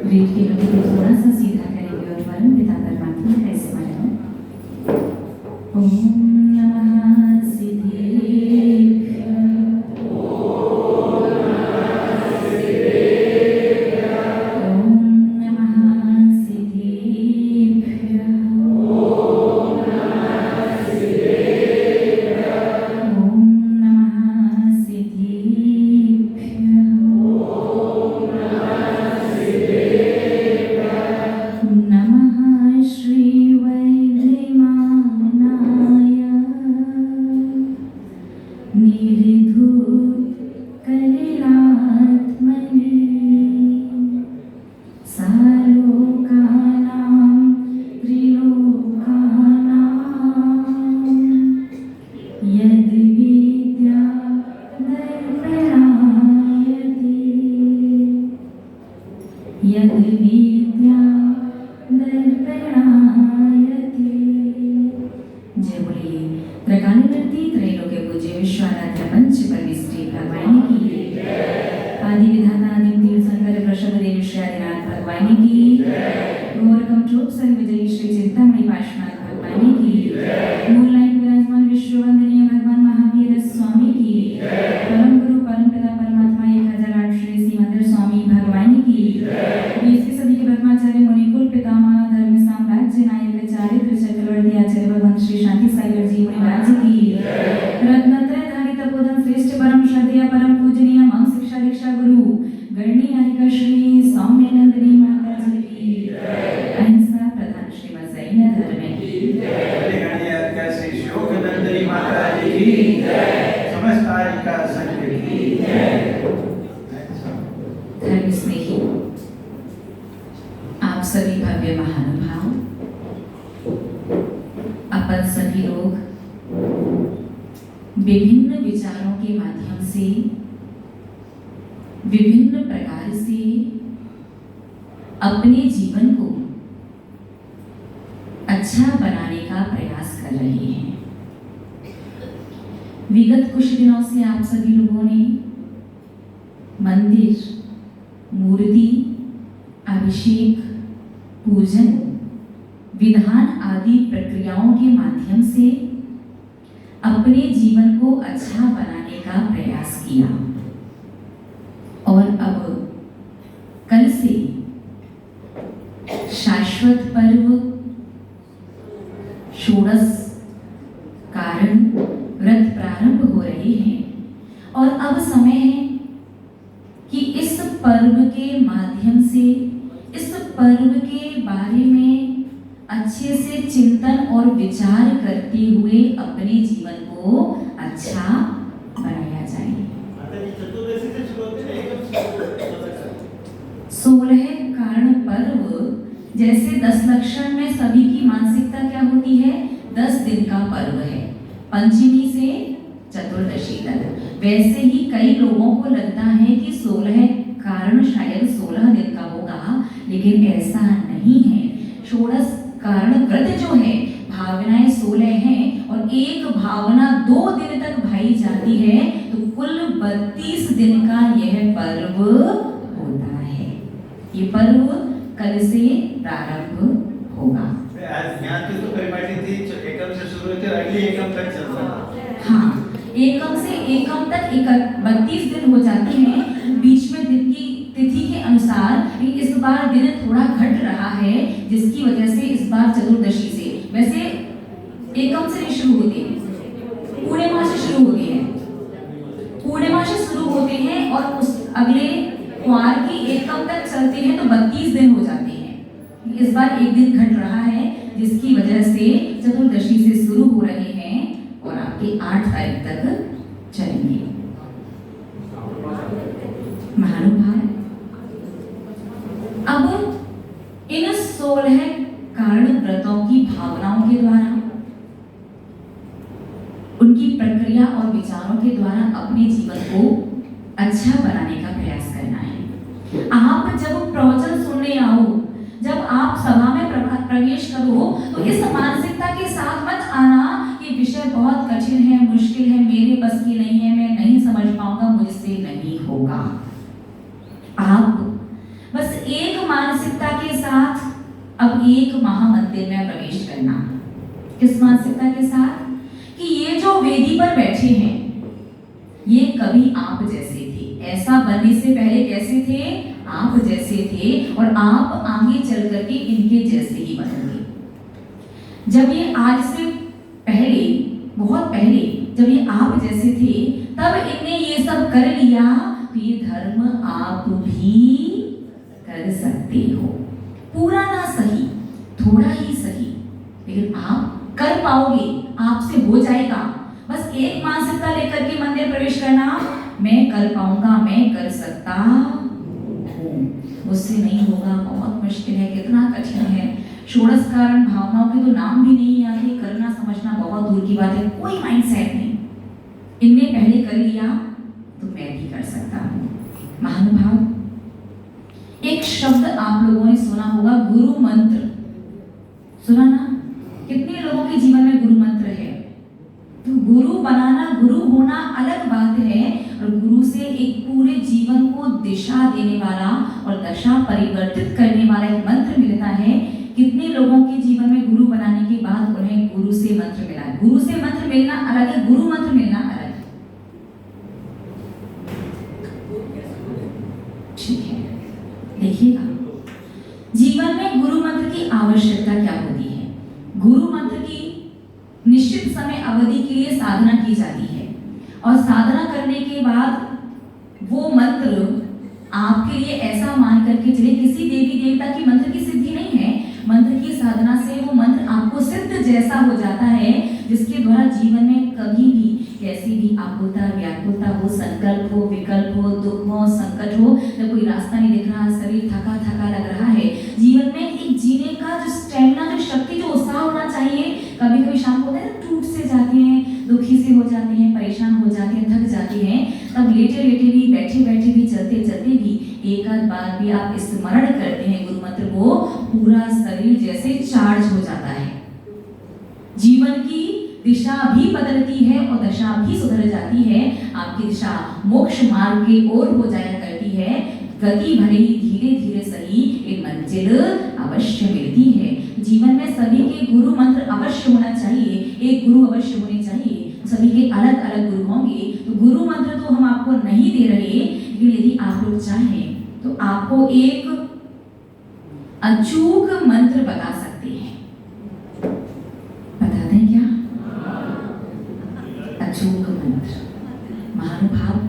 रीढ़ की हड्डी को थोड़ा सा सीधा करेंगे और परम पिता परमात्मा का स्मरण। ओम नमः सिद्धेभ्यः। ओम नमः सिद्धेभ्यः। ओम नमः सिद्धेभ्यः। ओम नमः सिद्धेभ्यः। नमः श्री वैद्यमानाय निर्धूत कलिलात्मने सालोकानां त्रिलोकानां यद्विद्या दर्पणायते यद्विद्या दर्पणायते। जय बोलिए त्रकालवर्ती त्रैलोक्य पूज्य विश्वाराध्य पंच परमेश्वरी भगवान की आदि विधाता आदि तीर्थंकर वृषभदेव श्री आदिनाथ भगवान की गौरकम चोप सर्व विजयी श्री चिंतामणि पार्श्वनाथ भगवान की मूल लाइन विराजमान विश्ववंदनीय भगवान महावीर स्वामी की परम गुरु परम पिता परमात्मा 1008 श्री सीमंदर स्वामी भगवान की 20वीं सदी के ब्रह्माचार्य मुनिकुल पितामह धर्म साम्राज्य नायक चारित्र चक्रवर्ती आचार्य भगवान श्री शांति सागर जी मुनिराज की रत्नत्रय धारी तपोधन श्रेष्ठ परम श्रद्धेय परम पूजनीय मम शिक्षा दीक्षा गुरु गणनी आरिका श्री सौम्यनंदिनी माता जी की अहिंसा प्रधान श्रीमद जैन धर्म की गणनी आरिका श्री शोकनंदिनी माता जी की समस्त आरिका संघ की धर्म स्नेही आप सभी भव्य महानुभाव, अपन सभी लोग विभिन्न विचारों के माध्यम से विभिन्न प्रकार से अपने जीवन को अच्छा बनाने का प्रयास कर रहे हैं। विगत कुछ दिनों से आप सभी लोगों ने मंदिर, मूर्ति, अभिषेक, पूजन, विधान आदि प्रक्रियाओं के माध्यम से अपने जीवन को अच्छा बनाने का प्रयास किया और अब कल से शाश्वत पर्व षोडश कारण व्रत प्रारंभ हो रहे हैं और अब समय है कि इस पर्व के माध्यम से इस पर्व के बारे में अच्छे से चिंतन और विचार करते हुए अपने जीवन को अच्छा बनाया जाए। 16 कारण पर्व जैसे 10 लक्षण में सभी की मानसिकता क्या होती है? 10 दिन का पर्व है, पंचमी से चतुर्दशी तक। वैसे ही कई लोगों को लगता है कि 16 कारण शायद 16 दिन का होगा, लेकिन ऐसा नहीं है। षोडश कारण व्रत जो है, भावनाएं 16 हैं और एक भावना 2 दिन तक भाई जाती है, तो कुल 32 दिन का यह पर्व होता है। ये पर्व कल से प्रारंभ होगा। आज यहाँ की तो परिपाटी थी, एकम से शुरू होती है, अगली एकम तक चलता है। हाँ, एकम से एकम तक 32 दिन हो जाते हैं। बीच में दिन की तिथि के अनुसार इस बार दिन थोड़ा घट रहा है, जिसकी वजह से इस बार चतुर्दशी से, वैसे एकम से नहीं शुरू होते, पूर्णिमा से शुरू होते हैं। पूर्णिमा से शुरू होते हैं और उस अगले क्वार की एकम तक चलते हैं, तो 32 दिन हो जाते हैं। इस बार एक दिन घट रहा है, जिसकी वजह से चतुर्दशी से शुरू हो रहे हैं और आपके 8 तारीख तक चलेंगे। महानुभाव, अब इन 16 कारण व्रतों की भावनाओं के द्वारा, उनकी प्रक्रिया और विचारों के द्वारा अपने जीवन को अच्छा बनाने का प्रयास करना है। आप जब प्रवचन सुनने आओ, जब आप सभा में प्रवेश करो, तो इस मानसिकता के साथ मत आना कि विषय बहुत कठिन है, मुश्किल है, मेरे बस की नहीं है, मैं नहीं समझ पाऊंगा, मुझसे नहीं होगा। आप बस एक मानसिकता मानसिकता के साथ अब एक महामंदिर में प्रवेश करना। किस मानसिकता के साथ कि ये जो वेदी पर बैठे हैं ये कभी आप जैसे थे, ऐसा बनने से पहले कैसे थे, आप जैसे थे, और आप आगे चल करके इनके जैसे ही बनोगे। जब ये आज से पहले, बहुत पहले जब ये आप जैसे थे तब इनने ये सब कर लिया, तो ये धर्म आप भी कर सकते हो। पूरा ना सही, थोड़ा ही सही, लेकिन आप कर पाओगे, आपसे हो जाएगा। बस एक मानसिकता लेकर के मंदिर प्रवेश करना, मैं कर पाऊंगा, मैं कर सकता हूँ, मुझसे नहीं होगा, बहुत मुश्किल है, कितना कठिन है। षोडश कारण भावनाओं के तो नाम भी नहीं आते, करना समझना बहुत दूर की बात है, कोई माइंडसेट नहीं। इनने पहले कर लिया तो मैं भी कर सकता हूँ। महानुभाव, एक शब्द आप लोगों ने सुना होगा, गुरु मंत्र। सुना ना? कितने लोगों के जीवन में गुरु मंत्र है? तो गुरु बनाना, गुरु होना अलग बात है, और गुरु से एक पूरे जीवन को दिशा देने वाला और दशा परिवर्तित करने वाला एक मंत्र मिलता है। कितने लोगों के जीवन में गुरु बनाने के बाद उन्हें गुरु से मंत्र मिला है? गुरु से मंत्र मिलना अलग है, गुरु मंत्र मिलना अलग है। ठीक है, देखिएगा जीवन में गुरु मंत्र की आवश्यकता क्या होती है। गुरु मंत्र की निश्चित समय अवधि के लिए साधना की जाती है, और साधना करने के बाद वो मंत्र आपके लिए ऐसा मान करके चले, किसी देवी देवता की मंत्र की सिद्धि नहीं है, मंत्र की साधना से वो मंत्र आपको सिद्ध जैसा हो जाता है, जिसके द्वारा जीवन में कभी भी कैसी भी आकुलता, व्याकुलता हो, संकल्प हो, विकल्प हो, दुख हो, संकट हो, जब कोई रास्ता नहीं दिख रहा, शरीर थका थका लग रहा है, जीवन में एक जीने का जो स्टेमिना, जो शक्ति, जो उत्साह होना चाहिए, कभी कभी शाम को टूट से जाते हैं, दुखी से हो जाते हैं, परेशान हो जाते हैं, थक जाते हैं, तब लेटे लेटे भी, बैठे बैठे भी, चलते चलते भी एक आध बार भी आप स्मरण करते हैं गुरु मंत्र को, पूरा शरीर जैसे चार्ज हो जाता है, जीवन की दिशा भी बदलती है और दशा भी सुधर जाती है। आपकी दिशा मोक्ष मार्ग की ओर हो जाया करती है। गति भले ही धीरे धीरे सही, एक मंजिल अवश्य मिलती है। जीवन में सभी के गुरु मंत्र अवश्य होना चाहिए, एक गुरु अवश्य होने चाहिए। सभी के अलग अलग गुरु होंगे, तो गुरु मंत्र तो हम आपको नहीं दे रहे, लेकिन यदि आप लोग चाहें तो आपको एक अचूक मंत्र बता सकते हैं। बता दें क्या? अचूक मंत्र। महानुभाव,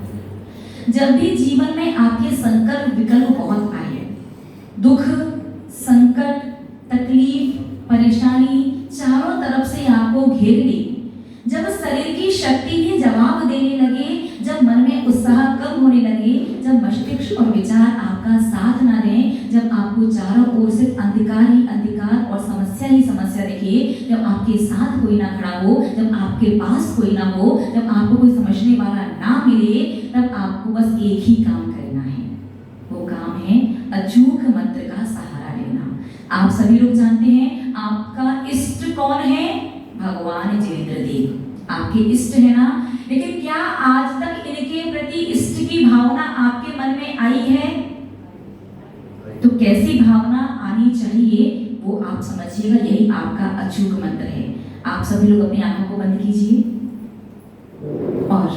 जब भी जीवन में आपके संकल्प विकल्प बहुत आए, दुख, संकट, तकलीफ, परेशानी चारों तरफ से आपको घेर ले, जब शरीर की शक्ति भी जवाब देने लगे, जब मन में उत्साह कम होने लगे, जब मस्तिष्क और विचार आपका साथ ना दें, जब आपको चारों ओर से अंधकार ही अंधकार और समस्या ही समस्या दिखे, जब आपके साथ कोई ना खड़ा हो, जब आपके पास कोई ना हो, जब आपको कोई समझने वाला ना मिले, तब आपको बस एक ही काम करना है। वो काम है अचूक मंत्र का सहारा लेना। आप सभी लोग जानते हैं आपका इष्ट कौन है? भगवान जितेंद्र देव आपके इष्ट है ना, लेकिन क्या आज तक इनके प्रति इष्ट की भावना आपके मन में आई है? तो कैसी भावना आनी चाहिए वो आप समझिएगा, यही आपका अचूक मंत्र है। आप सभी लोग अपनी आंखों को बंद कीजिए और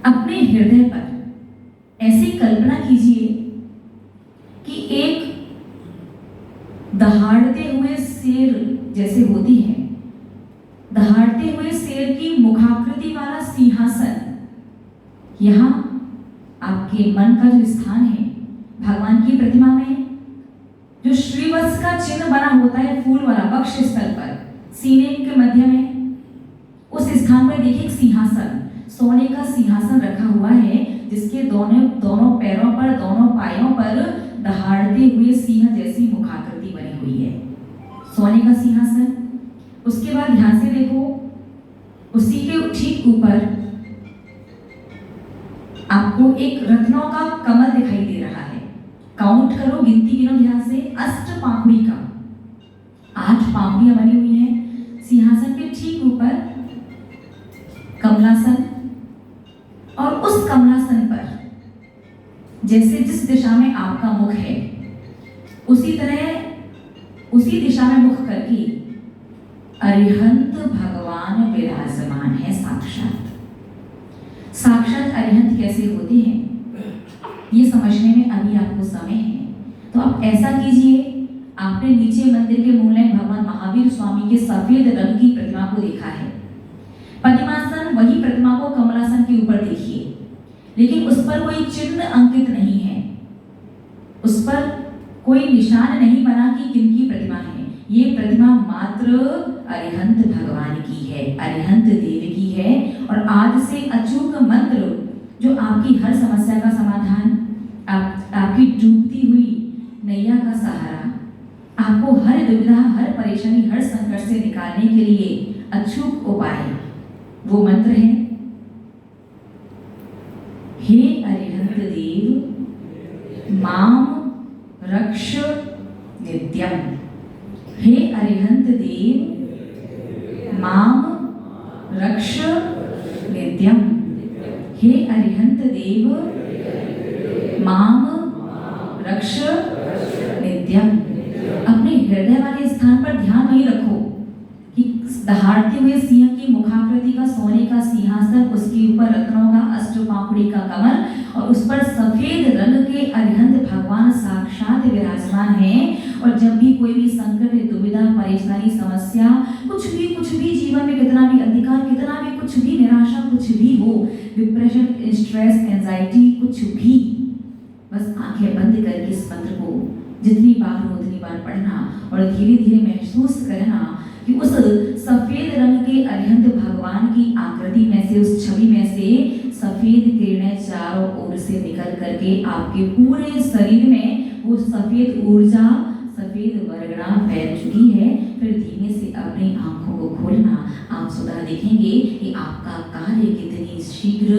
अपने हृदय पर ऐसी कल्पना कीजिए कि एक दहाड़ते हुए शेर जैसे होती है, दहाड़ते हुए शेर की मुखाकृति वाला सिंहासन यहाँ आपके मन का जो स्थान है भगवान की प्रतिमा में, जो श्रीवत्स का चिन्ह बना होता है फूल वाला वक्ष स्थल पर, सीने के मध्य में, उस स्थान पर देखिए एक सिंहासन, सोने का सिंहासन रखा हुआ है, जिसके दोनों पैरों पर, दोनों पायों पर दहाड़ते हुए सिंह जैसी मुखाकृति बनी हुई है, सोने का सिंहासन। उसके बाद ध्यान से देखो, उसी के ठीक ऊपर आपको एक रत्नों का कमल दिखाई दे रहा है। काउंट करो, गिनती गिनो ध्यान से, अष्ट पाखुड़ी का 8 पाखुड़ियां बनी हुई हैं। सिंहासन के ठीक ऊपर कमलासन, और उस कमलासन पर जैसे जिस दिशा में आपका मुख है, उसी दिशा में मुख करके अरिहंत भगवान विराजमान है। साक्षात अरिहंत कैसे होते हैं ये समझने में अभी आपको समय है, तो आप ऐसा कीजिए, आपने नीचे मंदिर के मूलनायक भगवान महावीर स्वामी के सफेद रंग की प्रतिमा को देखा है। पद्मासन, वही प्रतिमा को कमलासन के ऊपर देखिए, लेकिन उस पर कोई चिन्ह अंकित नहीं है, उस पर कोई निशान नहीं बना कि किनकी प्रतिमा है। ये प्रतिमा मात्र अरिहंत भगवान की है, अरिहंत देव की है। और आज से अचूक मंत्र जो आपकी हर समस्या का समाधान, आपकी डूबती हुई नैया का सहारा, आपको हर दुविधा, हर परेशानी, हर संकट से निकालने के लिए अचूक उपाय, वो मंत्र है, हे अरिहंत देव माम रक्ष नित्यम। हे अरिहंत देव माम रक्ष नित्यम। हे अरिहंत देव माम रक्ष नित्यम। अपने हृदय वाले स्थान पर ध्यान वही रखो कि दहाड़ते हुए सिंह की मुखाकृति का सोने का सिंहासन, उसके ऊपर रत्नों का अष्टपापुड़ी का कमल और उस पर सफेद रंग के अरिहंत भगवान साक्षात विराजमान हैं। और जब भी कोई भी संकट, दुविधा, परेशानी, समस्या, कुछ भी जीवन में कितना भी अंधकार, कितना भी कुछ भी निराशा, कुछ भी हो, डिप्रेशन, स्ट्रेस, एंजाइटी, कुछ भी, बस आंखें बंद करके इस मंत्र को जितनी बार हो उतनी बार पढ़ना और धीरे धीरे महसूस करना कि उस सफेद रंग के अरिहंत भगवान की आकृति में से, उस छवि में से सफेद किरणें चारों ओर से निकल करके आपके पूरे शरीर में वो सफेद ऊर्जा, सफेद वर्गणा फैल चुकी है। फिर धीमे से अपनी आंखों को खोलना, आप सुधा देखेंगे कि आपका कार्य कितनी शीघ्र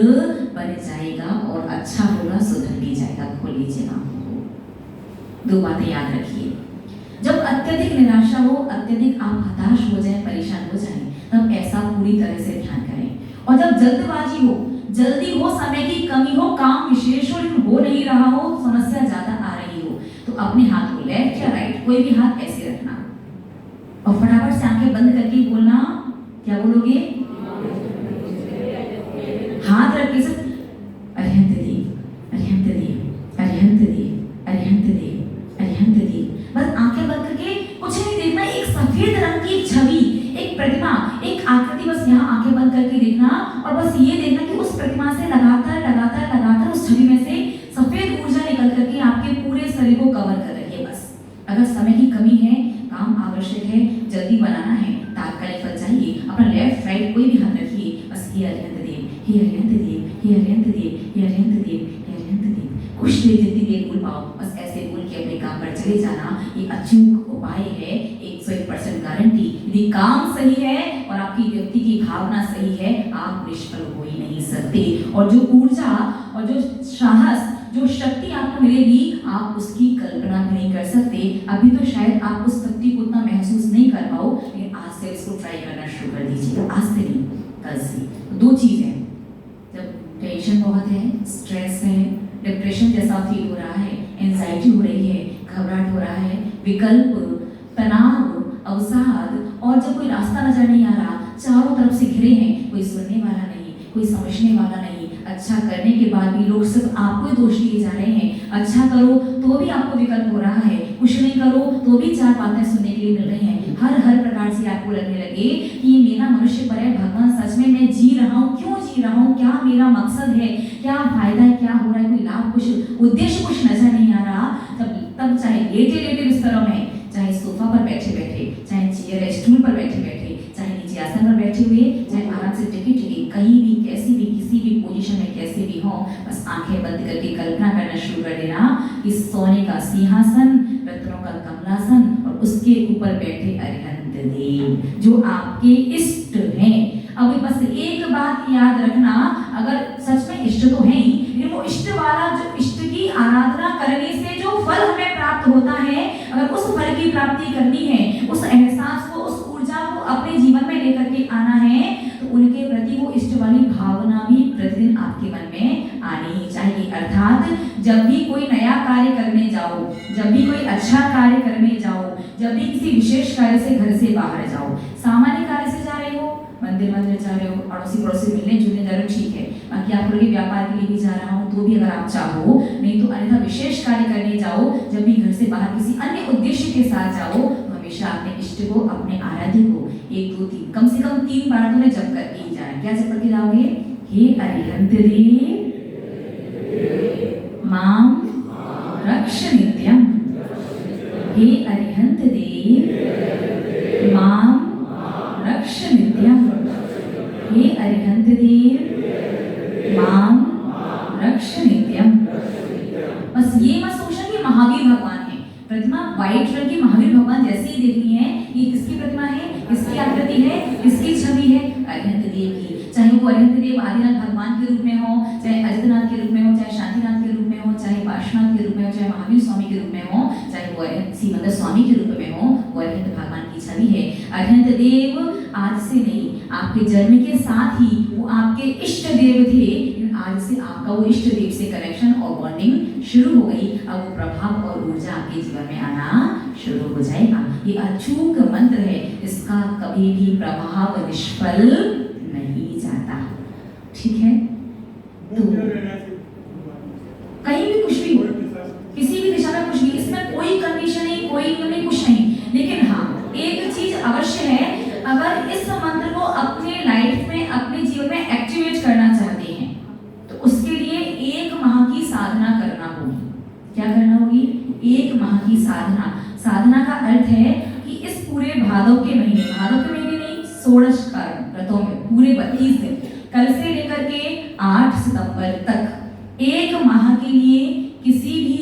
बन जाएगा और अच्छा होगा, सुधर भी जाएगा। खोल लीजिए आंखों को। दो बातें याद रखिए, जब अत्यधिक निराशा हो, अत्यधिक आप हताश हो जाए, परेशान हो जाए, तब ऐसा पूरी तरह से ध्यान करें। और जब जल्दबाजी हो, जल्दी हो, समय की कमी हो, काम विशेष हो नहीं रहा हो, समस्या ज्यादा आ रही हो, तो अपने हाथ को लेफ्ट या राइट, कोई भी हाथ ऐसे रखना और फटाफट से आंखें बंद करके बोलना। क्या बोलोगे? हाथ रख के सब अरिहंत देव, अरिहंत देव, अरिहंत देव, अरिहंत देव, अरिहंत देव। बस आंखें बंद करके कुछ नहीं देखना, एक सफेद रंग की छवि, एक प्रतिमा, एक आकृति, बस यहाँ आंखें बंद करके देखना और बस ये देखना कि उस प्रतिमा से लगातार लगातार लगातार उस छवि में से सफेद ऊर्जा निकल करके आपके पूरे शरीर को कवर कर रही है। बस अगर समय की कमी है, काम आवश्यक है, जल्दी बनाना है, तात्कालिक बन जाइए, अपना लेफ्ट राइट कोई भी हाथ रखिए, बस हे अरिहंत देव, हे अरिहंत देव, हे अरिहंत देव, हे अरिहंत देव, हे अरिहंत देव। कुछ देर जितनी देर बोल पाओ, बस ऐसे बोल के अपने काम पर चले जाना। ये अचूक उपाय है, 101% गारंटी। यदि काम सही है और आपकी व्यक्ति की भावना सही है, आप निष्फल हो ही नहीं सकते। और जो ऊर्जा और जो साहस, जो शक्ति आपको मिलेगी, आप उसकी कल्पना भी नहीं कर सकते। अभी तो शायद आप उस शक्ति को उतना महसूस नहीं कर पाओ, लेकिन आज से इसको ट्राई करना शुरू कर दीजिए। आज से नहीं, कल से। दो चीज है, जब टेंशन बहुत है, स्ट्रेस है, डिप्रेशन जैसा फील हो रहा है, एंजाइटी हो रही है, घबराहट हो रहा है, विकल्प, तनाव, अवसाद, और जब कोई रास्ता नजर नहीं आ रहा, चारों तरफ से घिरे हैं, कोई सुनने वाला नहीं, कोई समझने वाला नहीं, अच्छा करने के बाद भी लोग सिर्फ आपको ही दोष दिए जा रहे हैं। अच्छा करो तो भी आपको विकल्प हो रहा है, कुछ नहीं करो तो भी चार बातें सुनने के लिए मिल रही हैं। हर प्रकार से आपको लगने लगे कि ये मेरा मनुष्य पर है, भगवान सच में मैं जी रहा हूँ, क्यों जी रहा हूँ, क्या मेरा मकसद है, क्या फायदा है, क्या हो रहा है, कोई लाभ, कुछ उद्देश्य कुछ नजर नहीं आ रहा। तब चाहे लेटे बिस्तरों में, चाहे सोफा पर बैठे बैठे, चाहे चेयर स्टूल पर बैठे बैठे, चाहे नीचे आसन पर बैठे हुए, चाहे आराम से टिके कहीं भी, कैसी भी, किसी भी पोजीशन में कैसे भी हो, बस आंखें बंद करके कल्पना करना शुरू कर देना कि सोने का सिंहासन, रत्नों का कमलासन और उसके ऊपर बैठे अरिहंत देव जो आपके इष्ट हैं। अब बस एक बात याद रखना, अगर सच में इष्ट तो है ही, लेकिन वो इष्ट वाला, जो इष्ट की आराधना करने से जो फल हमें प्राप्त होता है, अगर उस फल की प्राप्ति करनी है, उस एहसास को, उस ऊर्जा को अपने जीवन में लेकर के आना है, तो उनके प्रति वो इष्ट वाली भावना भी प्रतिदिन आपके मन में आनी ही चाहिए। अर्थात जब भी कोई नया कार्य करने जाओ, जब भी कोई अच्छा कार्य करने जाओ, जब भी किसी विशेष कार्य से घर से बाहर जाओ, सामान्य कार्य से जा रहे हो, मंदिर जा रहे हो, अड़ोसी पड़ोसी मिलने जुलने जा रहे हो, ठीक है। बाकी आप लोग व्यापार के लिए भी जा रहा हूँ तो भी अगर आप चाहो, नहीं तो अन्यथा विशेष कार्य करने जाओ, जब भी घर से बाहर किसी अन्य उद्देश्य के साथ जाओ, तो हमेशा अपने इष्ट को, अपने आराध्य को 1 2 3 कम से कम 3 बार तो जप करके ही जाना। क्या जप करके जाओगे? हे अरिहंत देव माम रक्ष नित्यम, हे अरिहंत देव माम रक्ष नित्यम, हे अरिहंत देव माम रक्ष नित्यम। बस ये मत सोचना कि महावीर भगवान है। प्रतिमा व्हाइट रंग की महावीर भगवान जैसी ही देखनी है। ये किसकी प्रतिमा है, किसकी आकृति है, किसकी छवि है? अरिहंत देव की। चाहे वो अरिहंत देव आदिनाथ भगवान के रूप में हो, चाहे अजितनाथ के रूप में हो, चाहे शांतिनाथ के रूप में हो, चाहे पार्श्वनाथ के रूप में हो, चाहे महावीर स्वामी के रूप में हो, चाहे वो अरिहंत सीमंदर स्वामी के रूप में हो, वो अरिहंत भगवान की छवि है। अरिहंत देव आज से नहीं, आपके जन्म के साथ ही वो आपके इष्ट देव थे। आज से आपका वो इष्ट देव से कनेक्शन और बॉन्डिंग शुरू हो गई। अब वो प्रभाव और ऊर्जा आपके जीवन में आना शुरू हो जाएगा। ये अचूक मंत्र है, इसका कभी भी प्रभाव निष्फल नहीं जाता। ठीक है, तो कहीं भी कुछ भी हो, किसी भी दिशा में कुछ भी, इसमें कोई कंडीशन नहीं, कोई नियम नहीं, कुछ नहीं। लेकिन हाँ, एक चीज अवश्य है, अगर इस मंत्र को अपने लाइफ में, अपने जीवन में एक्टिवेट करना चाहते हैं तो उसके लिए 1 माह की साधना करना होगी। क्या करना होगी? 1 माह की साधना। साधना का अर्थ है कि इस पूरे भादव के महीने नहीं, 16 व्रतों में पूरे 32 दिन, कल से लेकर के 8 सितंबर तक 1 माह के लिए किसी भी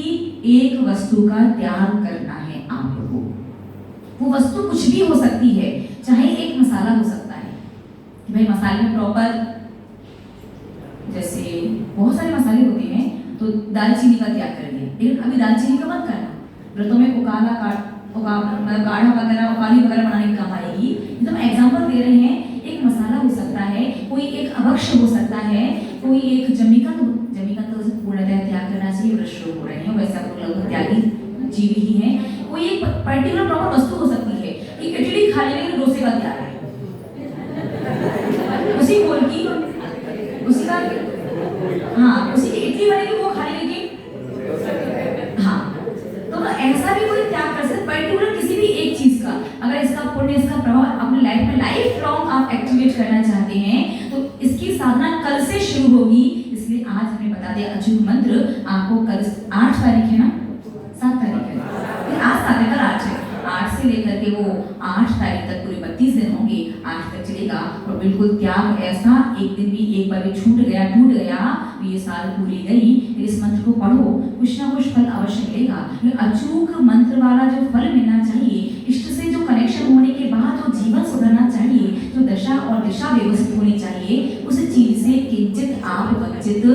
एक वस्तु का त्याग करना है आपको। वो वस्तु कुछ भी हो सकती है, चाहे एक मसाला हो सकता है कि भाई मसाले में प्रॉपर, जैसे बहुत सारे मसाले होते हैं, तो दालचीनी का त्याग कर दिया, लेकिन अभी दालचीनी का मत करना। व्रतों में काढ़ा वगैरह, उकाली वगैरह बनाने की काम आएगी। तो हम एग्जाम्पल दे रहे हैं, एक मसाला हो सकता है, कोई एक अभक्ष्य हो सकता है, कोई एक जमीकंद तो पूर्णतः त्याग करना चाहिए। वृक्ष हो रहे हैं वैसे आप लोग त्यागी जीव ही हैं। कोई एक पर्टिकुलर प्रॉपर वस्तु हो सकती है कि इडली खा लेने के डोसे का त्याग है, उसी घोल की, उसी का, हाँ उसी की इडली बनेगी वो खा लेने की, हाँ। तो ऐसा भी कोई त्याग कर सकते, पर्टिकुलर किसी भी एक चीज का। अगर इसका पुण्य, इसका प्रभाव अपने लाइफ में लाइफ लॉन्ग आप एक्टिवेट करना चाहते हैं तो इसकी साधना कल से शुरू होगी। इसलिए आज हमें बता दें अचूक मंत्र आपको कल 8 तारीख है ना, 7 तारीख है, आज 7 है, कल 8 है, 8 से लेकर के वो 8 तारीख तक पूरे 32 दिन होंगे, 8 तक चलेगा। और बिल्कुल त्याग ऐसा, एक दिन भी एक बार भी छूट गया, टूट गया तो ये साल पूरी गई। इस मंत्र को पढ़ो, कुछ ना कुछ फल अवश्य मिलेगा। अचूक मंत्र वाला जो फल मिलना चाहिए, इष्ट से जो कनेक्शन होने के बाद जो जीवन सुधरना चाहिए, जो दशा और दिशा व्यवस्थित होनी चाहिए, उस चीज से किंचित आप वंचित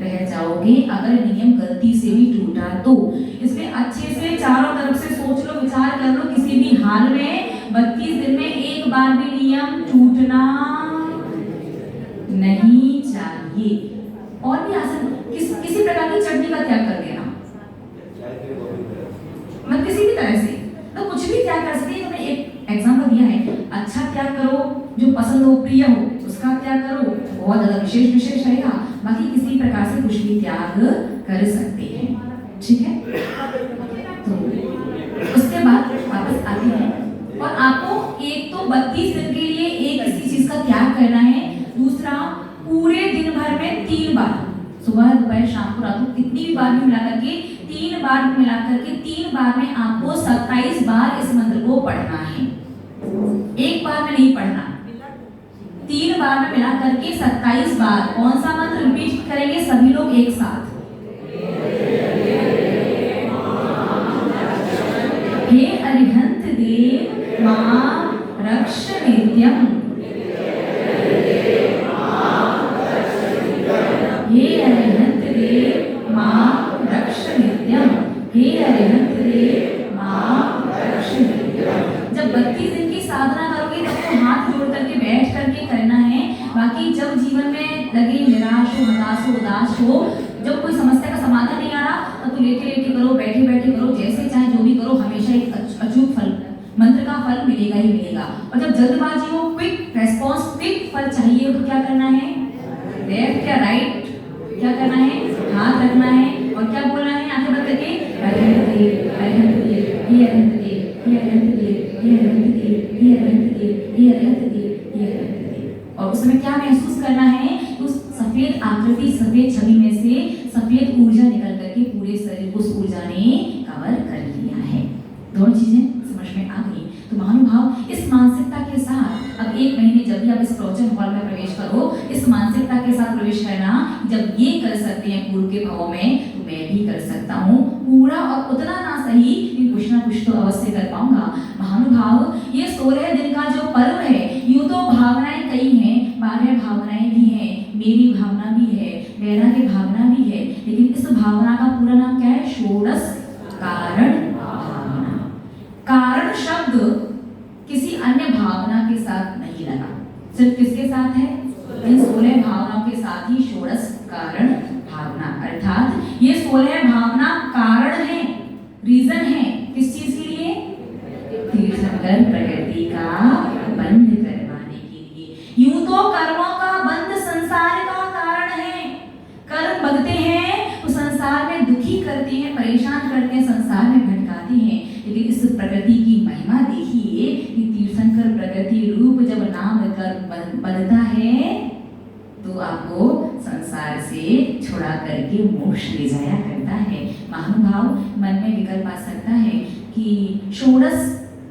रह जाओगे अगर नियम गलती से भी टूटा तो। इसमें अच्छे से चारों तरफ से सोच लो, विचार कर लो, किसी भी हाल में 32 दिन में एक बार भी नियम टूटना नहीं चाहिए। और भी आसान, किसी प्रकार की चटनी का त्याग कर देना, मतलब किसी भी तरह से, तो कुछ भी त्याग कर सकते हैं। मैंने एक एग्जाम्पल दिया है, अच्छा त्याग करो, जो पसंद हो, प्रिय हो, उसका त्याग करो, बहुत ज्यादा विशेष रहेगा। बाकी किसी प्रकार से कुछ भी त्याग कर सकते हैं, ठीक है। तो उसके बाद वापस आते हैं और आपको एक तो 32 दिन के लिए एक किसी चीज का त्याग करना है। दूसरा, पूरे दिन भर में 3 बार, सुबह दोपहर शाम को रात को, कितनी भी बार भी मिला करके 3 बार में आपको 27 बार इस मंत्र को पढ़ना है। एक बार में नहीं पढ़ना, 3 बार में मिला करके 27 बार। कौन सा मंत्र रिपीट करेंगे सभी लोग एक साथ? हे अरिहंत देव मां रक्ष नित्यम, हे अरिहंत देव मां रक्ष नित्यम, हे अरिहंत देव मां रक्ष नित्यम। जब 32 दिन की साधना करोगे तब तो हाथ जोड़ करके बैठ करके करना है। बाकी जब जीवन में लगे निराश हो, हताश हो, उदास हो, जब कोई समस्या का समाधान नहीं आ रहा, लेटे लेटे करो, बैठे बैठे करो, जैसे चाहे जो भी करो, हमेशा एक अचूक फल, मंत्र का फल मिलेगा ही मिलेगा। और जब जल्दबाजी हो, क्विक रेस्पॉन्स, क्विक फल चाहिए, तो क्या करना है? लेफ्ट या राइट, क्या करना है? हाथ रखना है और क्या बोलना है? आंखें बंद करके अरहंतदेव अरहंतदेव हे अरहंतदेव हे अरहंतदेव हे अरहंतदेव हे अरहंतदेव हे अरहंतदेव हे अरहंतदेव। और उस समय क्या महसूस करना है? उस सफेद आकृति, सफेद छवि में से सफेद ऊर्जा निकल करके पूरे शरीर को उस ऊर्जा ने कवर कर लिया है। दोनों चीजें समझ में आ गई। तो महानुभाव, इस मानसिकता के साथ अब 1 महीने जब भी आप इस प्रवचन हॉल में प्रवेश करो, इस मानसिकता के साथ प्रवेश करना, जब ये कर सकते हैं पूर्व के भाव में, तो मैं भी कर सकता हूँ। पूरा और उतना ना सही, लेकिन कुछ ना कुछ तो अवश्य कर पाऊंगा। महानुभाव, ये 16 दिन का जो पर्व है, यूं तो भावनाएं कई हैं, 12 भावनाएं भी हैं, मेरी भावना भी है, मेरा की भावना भी है, लेकिन इस भावना का पूरा नाम क्या है? षोडश कारण भावना। कारण शब्द किसी अन्य भावना के साथ नहीं लगा, सिर्फ किसके साथ है? इन 16 भावनाओं के साथ ही षोडश कारण भावना, अर्थात ये 16 भावना कारण है, रीजन है किस चीज के लिए? तीर्थंकर प्रकृति का बंध करवाने के लिए। यूं तो कर्मों का बंध संसार का कारण है, कर्म बंधते हैं तो संसार में दुखी करते हैं, परेशान करते हैं, संसार में भटकाते हैं, लेकिन इस प्रकृति की महिमा देखिए कि तीर्थंकर प्रकृति रूप जब नाम कर्म बंधता है तो आपको संसार से छुड़ा करके मोक्ष ले जाया करता है। महानुभाव, मन में विकल्प आ सकता है कि षोडश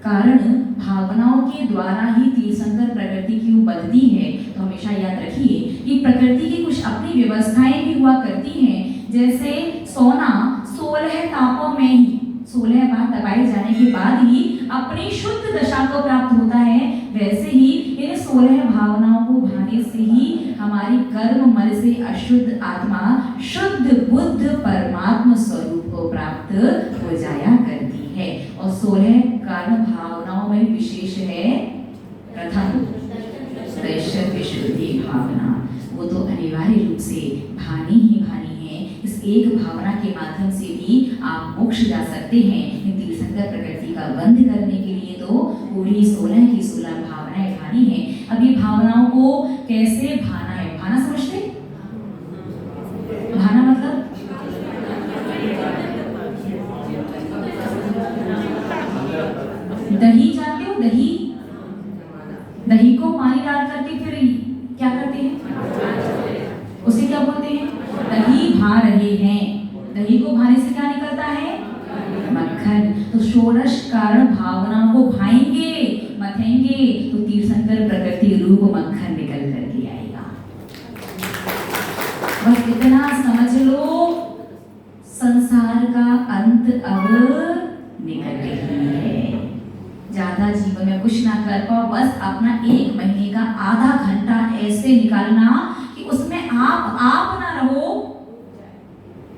कारण भावनाओं के द्वारा ही तीर्थंकर प्रकृति क्यों बंधती है? तो हमेशा याद रखिए कि प्रकृति की कुछ अपनी व्यवस्थाएं भी हुआ करती हैं। जैसे सोना 16 तापों में ही 16 बार दबाए जाने के बाद ही अपनी शुद्ध दशा को प्राप्त होता है, वैसे ही इन 16 भावनाओं को भाने से ही हमारी कर्म मन से अशुद्ध आत्मा शुद्ध बुद्ध परमात्मा स्वरूप को प्राप्त हो जाया करती है। और 16 कारण भावनाओं में विशेष है प्रथम त्रैशत विशुद्धि भावना। वो तो अनिवार्य रूप से भानी ही भानी है। इस एक भावना के माध्यम से भी आप मोक्ष जा सकते हैं। तीर्थंकर प्रकृति का बंध करने के लिए तो पूरी 16 की 16 भावनाएं भानी है। अब ये भावनाओं को कैसे भाना है? भाना समझते? भाना मतलब दही, जानते हो दही? दही को पानी डाल करके फिर क्या करते हैं? उसे क्या बोलते हैं? दही भा रहे हैं। दही को भाने से क्या निकलता है? मक्खन। तो षोडश कारण भावनाओं को भाएंगे, मथेंगे तो तीर्थंकर प्रकृति रूप मक्खन निकल करके आएगा। बस इतना समझ लो, संसार का अंत अब निकट ही है। ज्यादा जीवन में कुछ ना कर पाओ, बस अपना 1 महीने का आधा घंटा ऐसे निकालना कि उसमें आप ना रहो।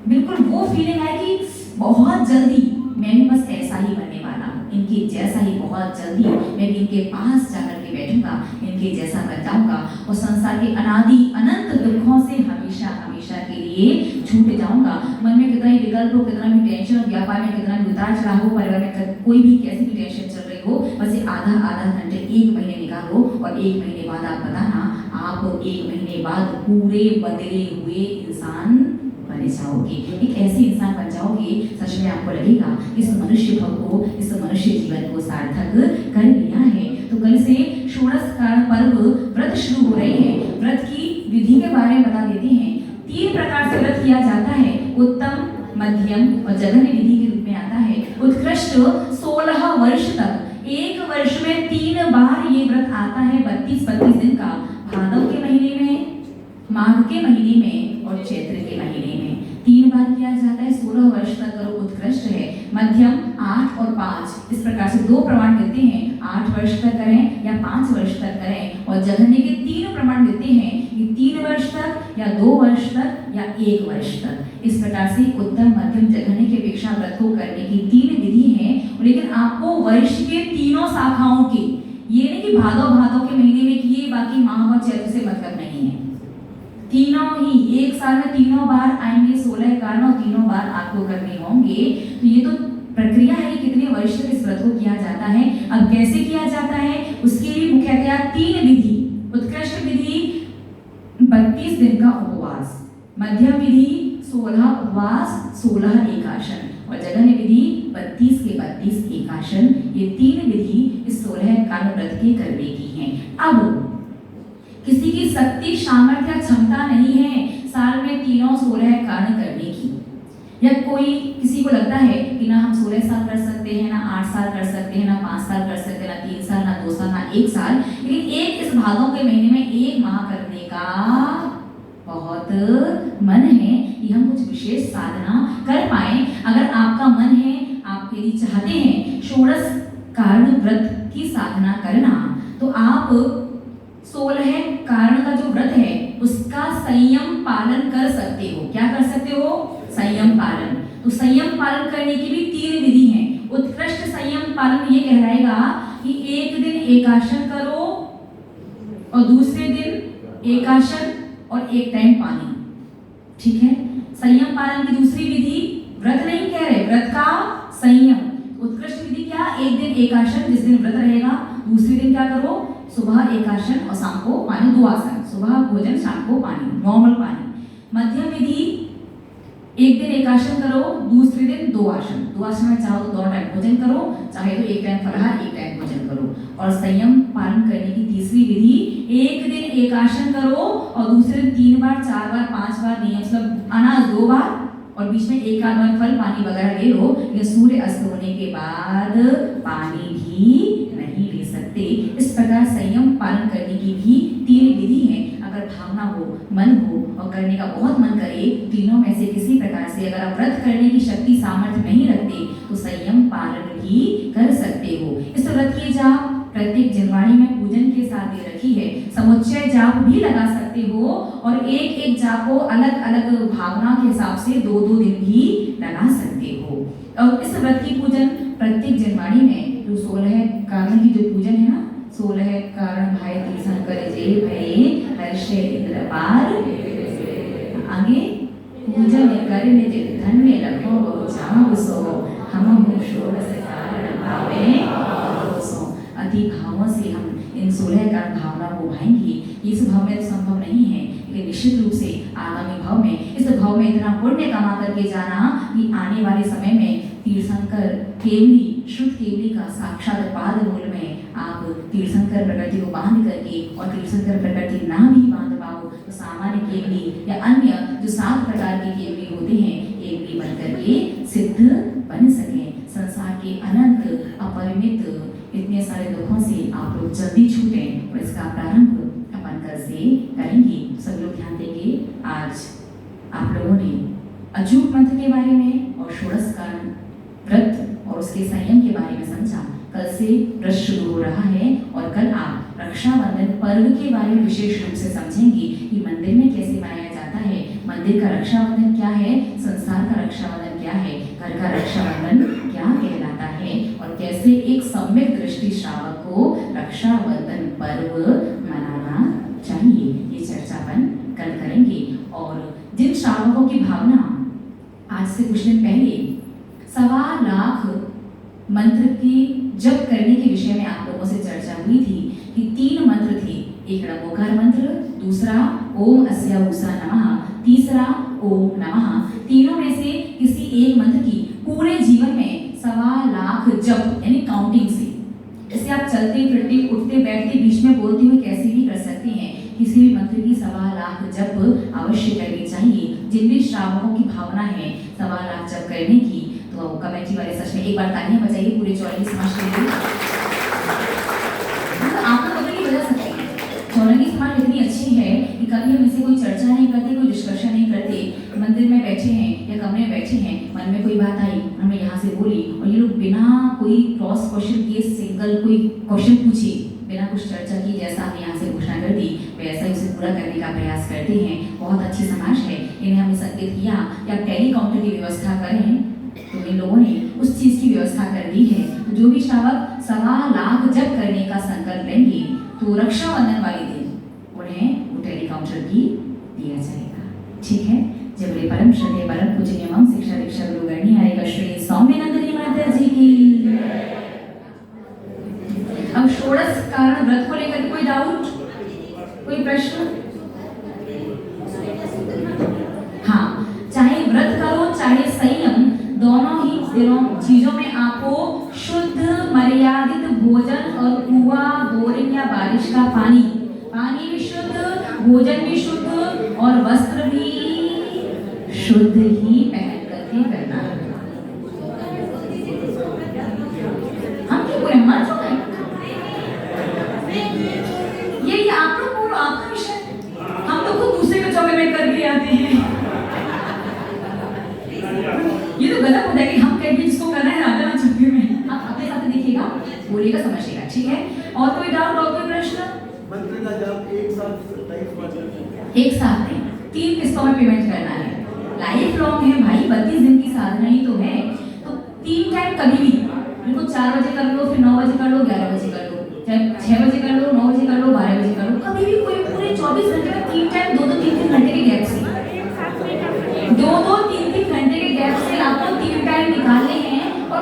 बिल्कुल वो फीलिंग है कि बहुत जल्दी मैं भी बस ऐसा ही बनने वाला हूँ, इनके जैसा ही बहुत जल्दी मैं इनके पास जाकर के बैठूंगा, इनके जैसा बन जाऊंगा और संसार के अनादि अनंत दुखों से हमेशा हमेशा के लिए छूट जाऊंगा। मन में कितना ही विकल्प हो, कितना भी टेंशन हो, व्यापार में कितना भी उतार चढ़ाव हो, परिवार में कोई भी कैसी भी टेंशन चल रही हो, बस ये आधा घंटे 1 महीने निकालो और 1 महीने बाद आप बताना, आप 1 महीने बाद पूरे बदले हुए इंसान बन जाओगे। एक ऐसे इंसान बन जाओगे, सच में आपको लगेगा इस मनुष्य भव को, इस मनुष्य जीवन को सार्थक कर लिया है। तो कल से षोडश कारण पर्व व्रत शुरू हो रहे हैं। व्रत की विधि के बारे में बता देते हैं। 3 प्रकार से व्रत किया जाता है, उत्तम, मध्यम और जघन्य विधि के रूप में आता है। उत्कृष्ट 16 वर्ष तक, 1 वर्ष में 3 बार ये व्रत आता है, 32 दिन का। भादव के महीने में, माघ के महीने में और चैत्र के महीने में 3 बार किया जाता है। 16 वर्ष तक करो, उत्कृष्ट है। मध्यम 8 और 5 इस प्रकार से 2 प्रमाण देते हैं, 8 वर्ष तक करें या 5 वर्ष तक करें। और जघन्य के 3 प्रमाण देते हैं कि 3 वर्ष तक या 2 वर्ष तक या 1 वर्ष तक। इस प्रकार से उत्तम, मध्यम, जघन्य की अपेक्षा व्रत को करने की 3 विधि है। लेकिन आपको वर्ष के तीनों शाखाओं के, ये नहीं कि भादव के महीने में किए बाकी माह और चैत्र से मतलब नहीं है। तीनों ही एक साल में तीनों बार आएंगे 16 16 कारण और तीनों बार आपको करने होंगे। तो ये तो प्रक्रिया है कि कितने वर्ष तक इस व्रत को किया जाता है। अब कैसे किया जाता है उसके लिए मुख्यतया 3 विधि। उत्कृष्ट विधि 32 दिन का उपवास, मध्यम विधि 16 उपवास 16 एकाशन और जघन्य विधि 32 के 32 एकाशन। ये 3 विधि इस 16 कारण व्रत के करने की हैं। अब किसी की शक्ति सामर्थ्य क्षमता नहीं है साल में तीनों 16 कारण करने की, या कोई किसी को लगता है कि ना हम 16 साल कर सकते हैं, ना 8 साल कर सकते हैं, ना 5 साल कर सकते हैं, ना 3 साल, ना 2 साल, ना 1 साल, लेकिन एक इस भादों के महीने में 1 माह करने का बहुत मन है कि हम कुछ विशेष साधना कर पाए। अगर आपका मन है, आप यदि चाहते हैं षोडश कारण व्रत की साधना करना, तो आप 16 कारण का जो व्रत है उसका संयम पालन कर सकते हो। क्या कर सकते हो? संयम पालन। तो संयम पालन करने की भी 3 विधि हैं। उत्कृष्ट संयम पालन ये कहलाएगा कि एक दिन एकाशन करो और दूसरे दिन एकाशन और एक टाइम पानी। ठीक है, संयम पालन की दूसरी विधि, व्रत नहीं कह रहे, व्रत का संयम। उत्कृष्ट विधि क्या? एक दिन एकाशन, जिस दिन व्रत रहेगा, दूसरे दिन क्या करो? सुबह एकाशन और शाम को पानी, 2 आसन, सुबह भोजन शाम को पानी, नॉर्मल पानी। मध्यम विधि एक दिन एकाशन करो, दूसरे दिन 2 आसन। 2 आसन में चाहो तो 2 टाइम भोजन करो, चाहे तो 1 टाइम फलाहार 1 टाइम भोजन करो। और संयम पालन करने की तीसरी विधि, एक दिन एकाशन करो और दूसरे दिन 3 बार 4 बार 5 बार नहीं, मतलब अनाज 2 बार और बीच में 1 आध बार फल पानी वगैरह ले लो, लेकिन सूर्य अस्त होने के बाद पानी भी नहीं ले सकते। इस प्रकार संयम पालन करने की भी 3 विधि है। अगर भावना हो, मन हो और करने का बहुत मन करे, तीनों में से किसी प्रकार से अगर आप व्रत करने की शक्ति सामर्थ्य नहीं रखते तो संयम पालन भी कर सकते हो। इस व्रत की जाप प्रत्येक जनवारी में पूजन के साथ दे रखी है। समुच्चय जाप भी लगा सकते हो और एक एक जाप को अलग अलग भावना के हिसाब से 2-2 दिन भी लगा सकते हो। और इस व्रत की पूजन प्रत्येक जनवारी में जो 16 कारण की जो पूजन है ना, 16 कारण भाई तीर्थंकर जय भये हर्षे इंद्र पार, आगे पूजन कर निज धन में रखो जाओ सो हम षोडश कारण भावे सो। अति भावों से हम इन 16 कारण भावना को भाएंगे। इस भाव में तो संभव नहीं है, लेकिन निश्चित रूप से आगामी भाव में, इस भाव में इतना पुण्य कमा करके जाना कि आने वाले समय में तीर्थंकर केवली शुद्ध केवली का साक्षात पाद मूल में आप तीर्थंकर प्रकृति को बांध करके और तीर्थंकर प्रकृति ना भी बांध पाओ तो सामान्य केवली या अन्य जो 7 प्रकार के केवली होते हैं, केवली बन करके सिद्ध बन सके। संसार के अनंत अपरिमित इतने सारे दुखों से आप लोग जल्दी छूटें और इसका प्रारंभ अपन कल से करेंगे। सब लोग ध्यान देंगे। आज आप लोगों ने अचूक मंत्र के बारे में और षोडश कारण व्रत और उसके संयम के बारे में समझा। कल से व्रत शुरू हो रहा है और कल आप रक्षाबंधन पर्व के बारे में विशेष रूप से समझेंगे कि मंदिर में कैसे मनाया जाता है, मंदिर का रक्षाबंधन क्या है, संसार का रक्षाबंधन क्या है, घर का रक्षाबंधन क्या कहलाता है और कैसे एक सम्यक दृष्टि श्रावक को रक्षाबंधन पर्व मनाना चाहिए। ये चर्चा अपन कल करेंगे। और जिन श्रावकों की भावना आज से कुछ दिन पहले 1.25 लाख मंत्र की जप करने के विषय में आप लोगों से चर्चा हुई थी कि 3 मंत्र थे, एक नमोकार मंत्र, दूसरा ओम अस्या उषा नमः, तीसरा ओम नमः। तीनों में से किसी एक मंत्र की पूरे जीवन में 1.25 लाख जप यानी काउंटिंग से, जैसे आप चलते फिरते उठते बैठते बीच में बोलते हुए कैसे भी कर सकते हैं, किसी भी मंत्र की 1.25 लाख जप अवश्य करनी चाहिए। जिन भी श्रावकों की भावना है 1.25 लाख जप करने की, तो कमेटी वाले सच में एक बार तालियां बजाइए पूरे 44 समाज के लिए। आप लोग कभी नहीं बजा सकते। 44 समाज इतनी अच्छी है कि कभी हम इसे कोई चर्चा नहीं करते, कोई डिस्कशन नहीं करते, मंदिर में बैठे हैं या कमरे में बैठे हैं, मन में कोई बात आई, हमने यहाँ से बोली और ये लोग बिना कोई क्रॉस क्वेश्चन किए सिंगल कोई क्वेश्चन पूछे, बिना कुछ चर्चा की, जैसा हमने यहाँ से घोषणा कर दी वैसा ही उसे पूरा करने का प्रयास करते हैं। बहुत अच्छी समाज है। इन्हें हमने संकेत किया कि आप टेली काउंटर की व्यवस्था करें, तो इन लोगों ने उस चीज की व्यवस्था कर दी है। तो जो भी श्रावक 1.25 लाख जप करने का संकल्प लेंगे तो रक्षाबंधन वाले दिन उन्हें वो टेली काउंटर की दिया जाएगा। ठीक है, जय बोले परम श्रद्धेय परम पूजनीय एवं शिक्षा दीक्षा गुरु गणी आएगा श्री सौम्यनंदिनी माता जी की। अब षोडश कारण व्रत को लेकर कोई डाउट, कोई प्रश्न? हाँ, चाहे व्रत करो चाहे संयम, दोनों ही दिनों चीजों में आपको शुद्ध मर्यादित भोजन और कुआं, बोरिंग या बारिश का पानी, पानी भी शुद्ध, भोजन भी शुद्ध और वस्त्र भी शुद्ध ही पहन करके करना है। हम क्यों बोले मत हो गए? ये आप लोग बोलो, आपका विषय। हम तो खुद दूसरे के चौके में करके आते हैं। ये तो गलत हो जाएगी, हम कहेंगे जिसको करना है राजा चौके में। आप अपने साथ देखिएगा, बोलिएगा, समझिएगा, ठीक है? और कोई डाउट और कोई प्रश्न? मंत्र का जब एक साथ एक साथ नहीं, 3 किस्तों में पेमेंट करना है। लाइफ लॉन्ग है भाई, 32 दिन की साधना ही तो है। तो 3 टाइम कभी भी, बिल्कुल 4 बजे कर लो, फिर 9 बजे कर लो, 11 बजे कर लो, चाहे 6 बजे कर लो, 9 बजे कर लो, 12 बजे कर लो, कभी भी कोई पूरे 24 घंटे में 3 टाइम 2-2, 3-3 घंटे के गैप से, 2-2, 3-3 घंटे के गैप से आपको 3 टाइम निकालने हैं। और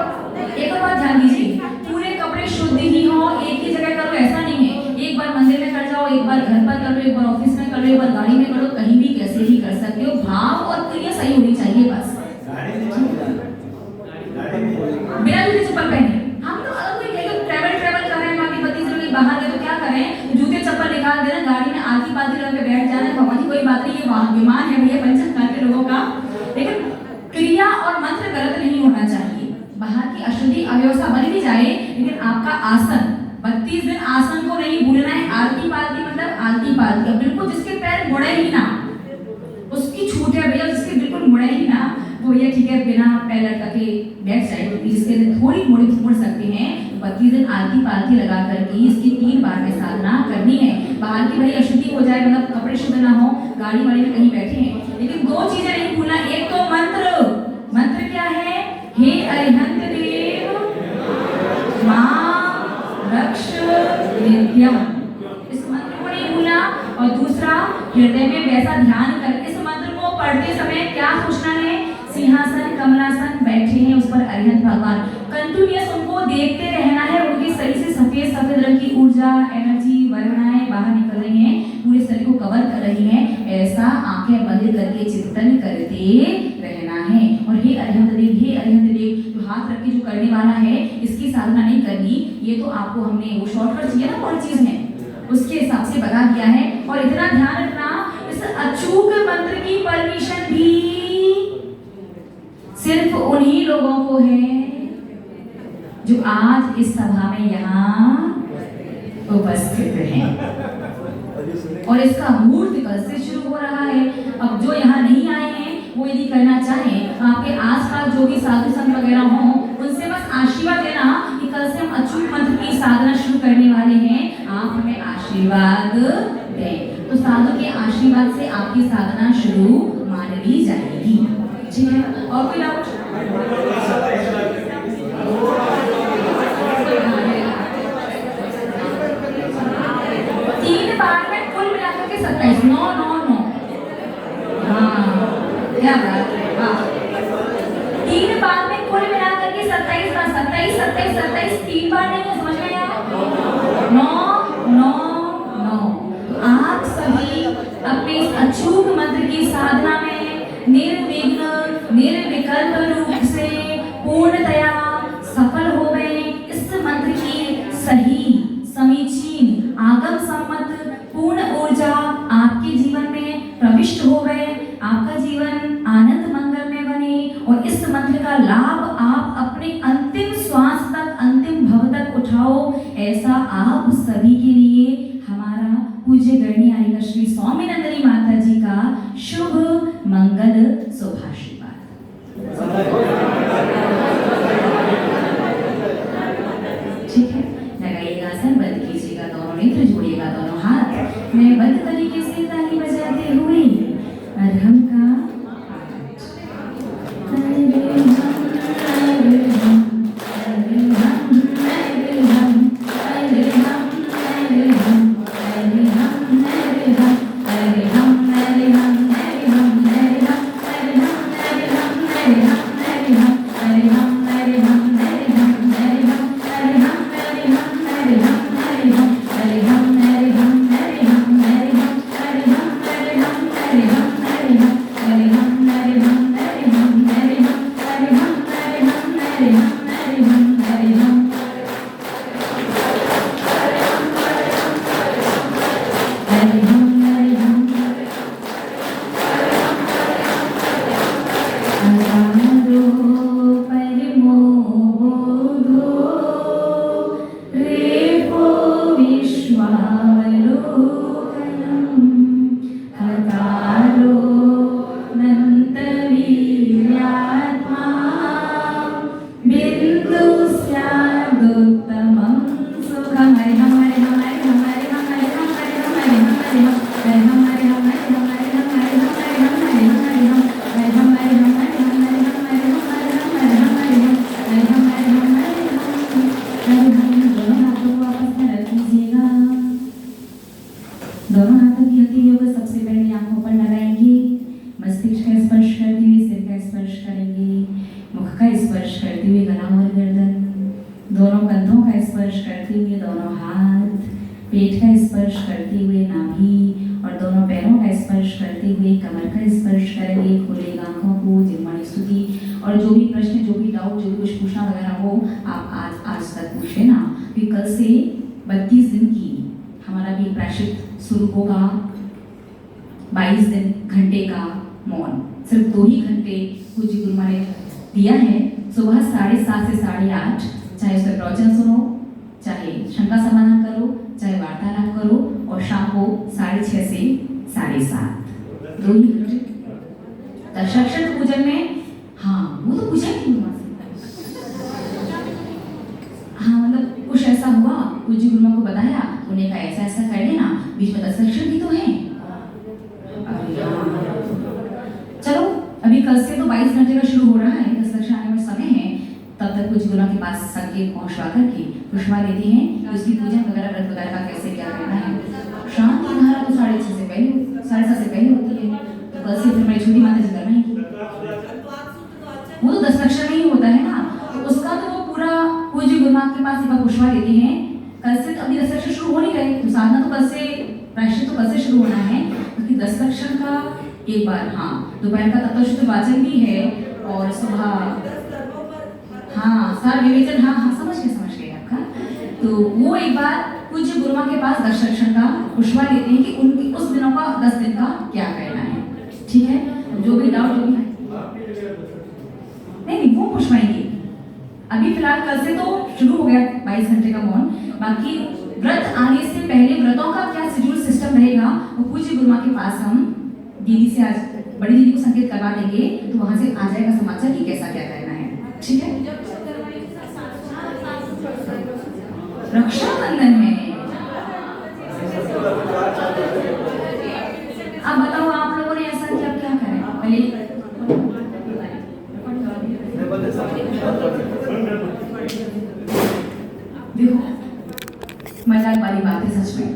एक और बात ध्यान दीजिए, पूरे कपड़े शुद्ध ही हो, एक ही जगह करो ऐसा नहीं है। एक बार मंदिर में कर जाओ, एक बार घर पर कर लो, एक बार ऑफिस में कर लो, एक बार गाड़ी में कर लो, कहीं भी कैसे भी कर सकते हो। भाव और क्रिया सही होनी चाहिए बस। बिना जूते चप्पल पहने हम तो अलग कोई कहेगा ट्रैवल कर रहे हैं, बाकी 32 लोग बाहर गए तो क्या करें, जूते चप्पल निकाल देना, गाड़ी में आधी पाधी लगा के बैठ जाना। भगवान जी कोई बात नहीं, ये विमान है भैया पंचतत्व के लोगों का, लेकिन क्रिया और मंत्र गलत नहीं होना चाहिए। बाहर की अशुद्धि अव्यवस्था बन भी जाए, लेकिन आपका आसन 32 दिन आसन को नहीं भूलना है। आलती पालती मतलब आलती पालती, बिल्कुल जिसके पैर मुड़े ही ना उसकी छूट है भैया, जिसके बिल्कुल मुड़े ही ना वो ये ठीक है बिना पैर लटका के बैठ जाए, जिसके थोड़ी मुड़ सकते हैं। 32 दिन आलती पालती लगा करके इसकी 3 बार में साधना करनी है। बाहर की भाई अशुद्धि हो जाए, मतलब कपड़े शुद्ध ना हो, गाड़ी वाड़ी में कहीं बैठे हैं, लेकिन 2 चीजें नहीं भूलना। एक तो मंत्र क्या है, हे अरिहंत देव मां रक्ष नित्यम, इस मंत्र को नहीं भूलना। और दूसरा, हृदय में वैसा ध्यान कर, इस मंत्र को पढ़ते समय क्या सोचना है, सिंहासन कमलासन बैठे हैं उस पर अरिहंत भगवान, कंटिन्यूअस उनको देखते रहना है। उनके शरीर से सफेद सफेद रंग की ऊर्जा, एनर्जी, वर्णाएं बाहर निकल रही हैं, पूरे शरीर को कवर कर रही हैं। ऐसा आंखें बंद करके चिंतन करते रहना है। और हे अरिहंत देव, हे अरिहंत देव, जो हाथ रख के जो करने वाला है, इसकी साधना नहीं करनी। ये तो आपको हमने वो शॉर्टकट चाहिए ना और चीज में, उसके हिसाब से बता दिया है। और इतना ध्यान रखना, इस अचूक मंत्र की परमिशन भी सिर्फ उन्हीं लोगों को है जो आज इस सभा में यहाँ उपस्थित हैं। और इसका मुहूर्त कल से शुरू हो रहा है। अब जो यहाँ नहीं आए हैं वो यदि करना चाहें, आपके आसपास जो भी साधु संत वगैरह हों, उनसे बस आशीर्वाद देना कि कल से हम अचूक मंत्र की साधना शुरू करने वाले हैं, आप हमें आशीर्वाद दें। तो साधु के आशीर्वाद से आपकी साधना शुरू मान ली जाएगी, ठीक है? और कोई डाउट? 3 बार में कुल मिलाकर के 27, 9 9 9, हाँ क्या बात है, वाह। 3 बार में कुल मिलाकर के 27 बार, 27 27 27, 3 बार नहीं है, समझ में आया? 9 9 9। तो आप सभी अपने इस अचूक मंत्र की साधना में निर्विघ्न निर्विकल्प रूप से पूर्णतया सफल हो गए। इस मंत्र की सही समीचीन आगम सम्मत पूर्ण ऊर्जा आपके जीवन में प्रविष्ट हो गए। आपका जीवन आनंद मंगल में बने और इस मंत्र का लाभ आप अपने अंतिम श्वास तक, अंतिम भव तक उठाओ, ऐसा आप सभी के लिए हमारा पूज्य गणनी आएगा श्री सौम्यनंदिनी माता जी का शुभ मंगल शुभाशीर्वाद। ठीक है, लगाइएगा आसन, बंद कीजिएगा दोनों नेत्र, जोड़िएगा दोनों हाथ। मैं बंद तरीके से ताली बजाते हुए अरहम का दोनों हाथों की हथेलियों को सबसे पहले आंखों पर लगाएंगे, मस्तिष्क का स्पर्श करते हुए सिर का स्पर्श करेंगे, मुख का स्पर्श करते हुए गला और गर्दन, दोनों कंधों का स्पर्श करते हुए दोनों हाथ, पेट का स्पर्श करते हुए नाभि और दोनों पैरों का स्पर्श करते हुए कमर का स्पर्श करेंगे। खोले आंखों को, जिह्वाणी स्तुति और जो भी प्रश्न, जो भी डाउट, जो भी कुछ पूछना वगैरह हो आप आज तक पूछ लेना। फिर कल से 32 दिन की हमारा भी प्रायश्चित शुरू होगा। 22 घंटे का मौन, सिर्फ 2 ही घंटे पूज्य गुरु माँ ने दिया है। सुबह 7:30 से 8:30, चाहे उसका प्रवचन सुनो, चाहे शंका समाधान करो, चाहे वार्तालाप करो, और शाम को 6:30 से 7:30, 2 ही घंटे। दशाक्षर पूजन में वो तो पूछा ही नहीं, मतलब कुछ ऐसा हुआ, पूज्य गुरु माँ को बताया, उन्हें कहा ऐसा ऐसा कर लेना, बीच में 10 लक्षण भी तो हैं। चलो अभी कल से तो 22 घंटे का शुरू हो रहा है, 10 लक्षण आने में समय है, तब तक पूज्य गुरु के पास संकेत पहुंचवा करके पुष्पा लेते हैं कि उसकी पूजन वगैरह व्रत वगैरह का कैसे क्या करना है। शांति धारा तो 6:30 से पहले, 7:30 से पहले होती है, तो कल से फिर मेरी छोटी माता जी करना है। वो तो 10 लक्षण में ही होता है ना, तो उसका तो वो पूरा पूज्य गुरु के पास एक बार पुष्पा लेते हैं। कल से तो अभी 10 लक्षण शुरू हो नहीं रहे, तो साधना तो कल से, प्रायश्चित तो कल से शुरू होना है, क्योंकि 10 लक्षण का एक बार दोपहर का तत्व वाचन भी है, और सुबह सार विवेचन, समझ गए आपका। तो वो एक बार पूज्य गुरु के पास 10 लक्षण का पुष्पा लेते हैं कि उनकी उस दिनों का 10 दिन का क्या करना है। ठीक है, जो भी डाउट, जो भी नहीं वो पुष्पाएंगे। अभी फिलहाल कल से तो शुरू हो गया 22 घंटे का मौन, बाकी व्रत आने से पहले व्रतों का क्या शेड्यूल सिस्टम रहेगा, वो पूज्य गुरु के पास हम दीदी से, आज बड़ी दीदी को संकेत करवा देंगे, तो वहां से आ जाएगा समाचार कि कैसा क्या करना है। ठीक है, रक्षाबंधन में अब बताओ आप लोगों ने ऐसा क्या क्या करें पहले। देखो मजाक वाली बात है सच में।